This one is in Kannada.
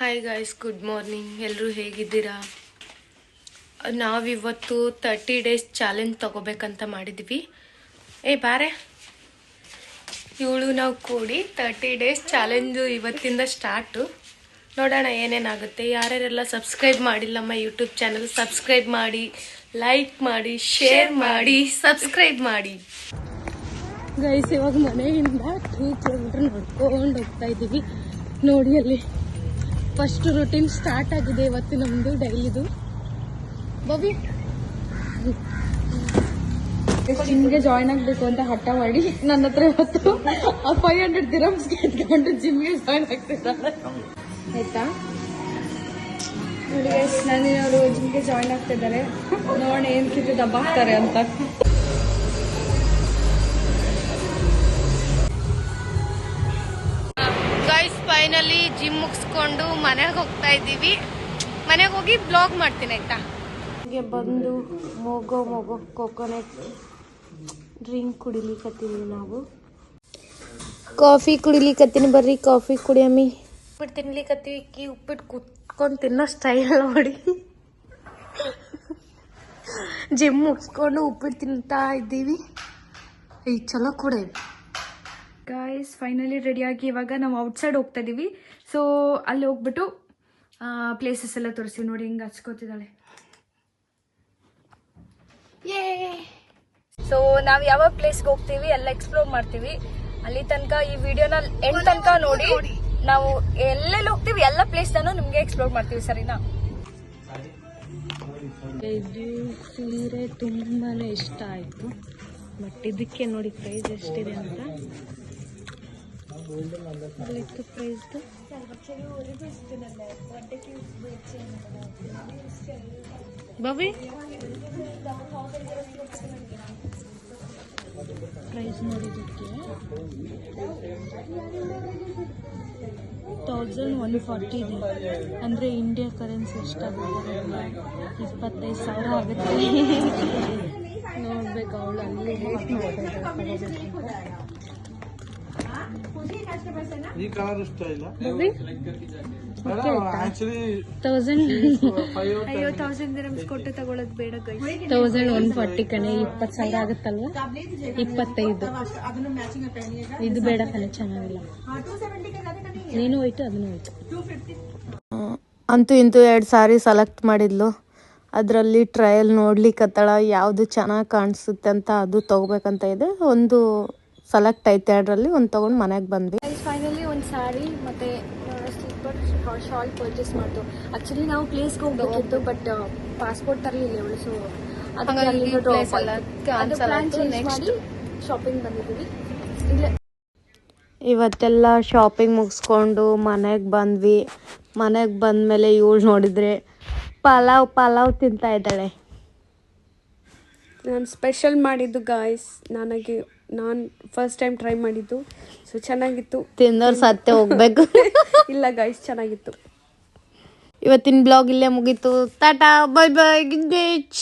Hi guys, good morning. ಎಲ್ಲರೂ ಹೇಗಿದ್ದೀರಾ? ನಾವಿವತ್ತು 30 ಡೇಸ್ ಚಾಲೆಂಜ್ ತಗೋಬೇಕಂತ ಮಾಡಿದ್ವಿ. ಬಾರೆ ಇವಳು ನಾವು ಕೂಡಿ 30 ಡೇಸ್ ಚಾಲೆಂಜು ಇವತ್ತಿಂದ ಸ್ಟಾರ್ಟು. ನೋಡೋಣ ಏನೇನಾಗುತ್ತೆ. ಯಾರ್ಯಾರೆಲ್ಲ ಸಬ್ಸ್ಕ್ರೈಬ್ ಮಾಡಿಲ್ಲಮ್ಮ ಯೂಟ್ಯೂಬ್ ಚಾನಲ್, ಸಬ್ಸ್ಕ್ರೈಬ್ ಮಾಡಿ, ಲೈಕ್ ಮಾಡಿ, ಶೇರ್ ಮಾಡಿ, ಸಬ್ಸ್ಕ್ರೈಬ್ ಮಾಡಿ. ಗೈಸ್, ಇವಾಗ ಮನೆಯಿಂದ 2 ಕಿಲೋಮೀಟರ್ ನಡ್ಕೊಂಡು ಹೋಗ್ತಾ ಇದ್ದೀವಿ. ನೋಡಿ ಅಲ್ಲಿ ಫಸ್ಟ್ ರೂಟೀನ್ ಸ್ಟಾರ್ಟ್ ಆಗಿದೆ ಇವತ್ತು ನಮ್ದು ಡೈಲಿದು. ಬಬಿ ಜಿಮ್ಗೆ ಜಾಯ್ನ್ ಆಗ್ಬೇಕು ಅಂತ ಹಠ ಮಾಡಿ ನನ್ನ ಹತ್ರ ಇವತ್ತು 500 ದಿರಮ್ಸ್ ಇಟ್ಕೊಂಡು ಜಿಮ್ಗೆ ಜಾಯ್ನ್ ಆಗ್ತಿದ್ದಾರೆ. ಆಯ್ತಾ ನೋಡಿ ಗೈಸ್, ಅವರು ಜಿಮ್ಗೆ ಜಾಯ್ನ್ ಆಗ್ತಿದ್ದಾರೆ. ನೋಡೋಣ ಏನ್ ಕಿತ್ತು ದಬ್ಬ ಹಾಕ್ತಾರೆ ಅಂತ. ಫೈನಲಿ ಜಿಮ್ ಮುಗಿಸ್ಕೊಂಡು ಮನೆಗೆ ಹೋಗ್ತಾ ಇದ್ದೀವಿ. ಮನೆಗೆ ಹೋಗಿ ಬ್ಲಾಗ್ ಮಾಡ್ತೀನಿ ಆಯ್ತಾ. ಹೀಗೆ ಬಂದು ಮೊಗೋ ಕೋಕೋನಟ್ ಡ್ರಿಂಕ್ ಕುಡಿಲಿಕತ್ತೀವಿ ನಾವು. ಕಾಫಿ ಕುಡಿಲಿಕತ್ತೀನಿ, ಬರ್ರಿ ಕಾಫಿ ಕುಡಿಯಮ್ಮಿ. ಉಪ್ಪಿಟ್ಟು ತಿನ್ಲಿಕತ್ತೀವಿ. ಉಪ್ಪಿಟ್ಟು ಕುತ್ಕೊಂಡು ತಿನ್ನೋ ಸ್ಟೈಲ್ ನೋಡಿ. ಜಿಮ್ ಮುಗಿಸ್ಕೊಂಡು ಉಪ್ಪಿಟ್ಟು ತಿಂತಾ ಇದ್ದೀವಿ. ಚಲೋ ಕೂಡ ಗಾಯ್ಸ್. ಫೈನಲಿ ರೆಡಿಯಾಗಿ ಇವಾಗ ನಾವು ಔಟ್ಸೈಡ್ ಹೋಗ್ತಾ ಇದೀವಿ. ಸೊ ಅಲ್ಲಿ ಹೋಗ್ಬಿಟ್ಟು ಪ್ಲೇಸಸ್ ಎಲ್ಲ ತೋರಿಸ್ತೀವಿ. ನೋಡಿ ಹಿಂಗೆ ಹಚ್ಕೋತಿದ್ದಾಳೆ. ಸೊ ನಾವು ಯಾವ ಪ್ಲೇಸ್ಗೆ ಹೋಗ್ತೀವಿ ಎಲ್ಲ ಎಕ್ಸ್ಪ್ಲೋರ್ ಮಾಡ್ತೀವಿ. ಅಲ್ಲಿ ತನಕ ಈ ವಿಡಿಯೋನ ಎಂಡ್ ತನಕ ನೋಡಿ. ನಾವು ಎಲ್ಲೆಲ್ಲಿ ಹೋಗ್ತೀವಿ ಎಲ್ಲ ಪ್ಲೇಸ್ ನಿಮ್ಗೆ ಎಕ್ಸ್ಪ್ಲೋರ್ ಮಾಡ್ತೀವಿ, ಸರಿನಾ? ಇದು ಸೀರೆ ತುಂಬಾನೇ ಇಷ್ಟ ಆಯ್ತು. ಬಟ್ ಇದಕ್ಕೆ ನೋಡಿ ಪ್ರೈಸ್ ಎಷ್ಟಿದೆ ಅಂತ. ಪ್ರೈಸ್ ಬಬಿ ಪ್ರೈಸ್ ನೋಡಿದ್ದಕ್ಕೆ 1140 ಇದೆ. ಅಂದರೆ ಇಂಡಿಯಾ ಕರೆನ್ಸಿ ಎಷ್ಟಾಗುತ್ತೆ? 25,000 ಆಗುತ್ತೆ. ನೋಡ್ಬೇಕು ಅವಳು ಅಲ್ಲಿ ರೇಟ್ ಮಾಡ್ಬೇಕು. ಈ ಕಲರ್ ಇಷ್ಟ ಇಲ್ಲ. 1000 ದಿರಮ್ಸ್ ಕೊಟ್ಟು ತಗೊಳ್ಳೋದು ಬೇಡ. 1140 ಕಣೆ, 20,000 ಆಗುತ್ತಲ್ವಾ? 25 ಇದು ಬೇಡ ಕಣೆ, ಚೆನ್ನಾಗಿಲ್ಲ. ನೀನು ಹೋಯ್ತು, ಅದನ್ನು ಹೋಯ್ತು. ಅಂತೂ ಇಂತೂ 2 ಸಾರಿ ಸೆಲೆಕ್ಟ್ ಮಾಡಿದ್ಲು. ಅದರಲ್ಲಿ ಟ್ರಯಲ್ ನೋಡ್ಲಿಕ್ಕತ್ತಳ ಯಾವುದು ಚೆನ್ನಾಗಿ ಕಾಣಿಸುತ್ತೆ ಅಂತ ಅದು ತಗೋಬೇಕಂತ ಇದೆ. ಒಂದು ಸೆಲೆಕ್ಟ್ ಐತೆ, 2ರಲ್ಲಿ ಒಂದು ತಗೊಂಡು ಮನೆಗೆ ಬಂದ್ವಿ. ಫೈನಲಿ ಒಂದು ಸ್ಯಾರಿ ಮತ್ತೆ ಸ್ಲೀಪರ್ ಶಾಲ್ ಪರ್ಚೇಸ್ ಮಾಡ್ತು. ಆಕ್ಚುಲಿ ನಾವು ಪ್ಲೇಸ್ಗೆ ಹೋಗ್ಬೇಕಿತ್ತು, ಬಟ್ ಪಾಸ್ಪೋರ್ಟ್ ತರಲಿಲ್ಲ ಇವಳು. ಸೊ ಮಾಡಿ ಶಾಪಿಂಗ್ ಬಂದಿದ್ದೀವಿ. ಇವತ್ತೆಲ್ಲ ಶಾಪಿಂಗ್ ಮುಗಿಸ್ಕೊಂಡು ಮನೆಗೆ ಬಂದ್ವಿ. ಮನೆಗೆ ಬಂದಮೇಲೆ ಇವಳು ನೋಡಿದರೆ ಪಲಾವ್ ತಿಂತಾ ಇದ್ದಾಳೆ. ನಾನು ಸ್ಪೆಷಲ್ ಮಾಡಿದ್ದು ಗಾಯ್ಸ್. ನಾನು ಫಸ್ಟ್ ಟೈಮ್ ಟ್ರೈ ಮಾಡಿದ್ದು. ಸೊ ಚೆನ್ನಾಗಿತ್ತು. ತಿಂದವ್ರು ಸತ್ತೆ ಹೋಗ್ಬೇಕು. ಇಲ್ಲ ಗಾಯ್ಸ್, ಚೆನ್ನಾಗಿತ್ತು. ಇವತ್ತಿನ ಬ್ಲಾಗ್ ಇಲ್ಲೇ ಮುಗೀತು. Tata, bye bye, good night.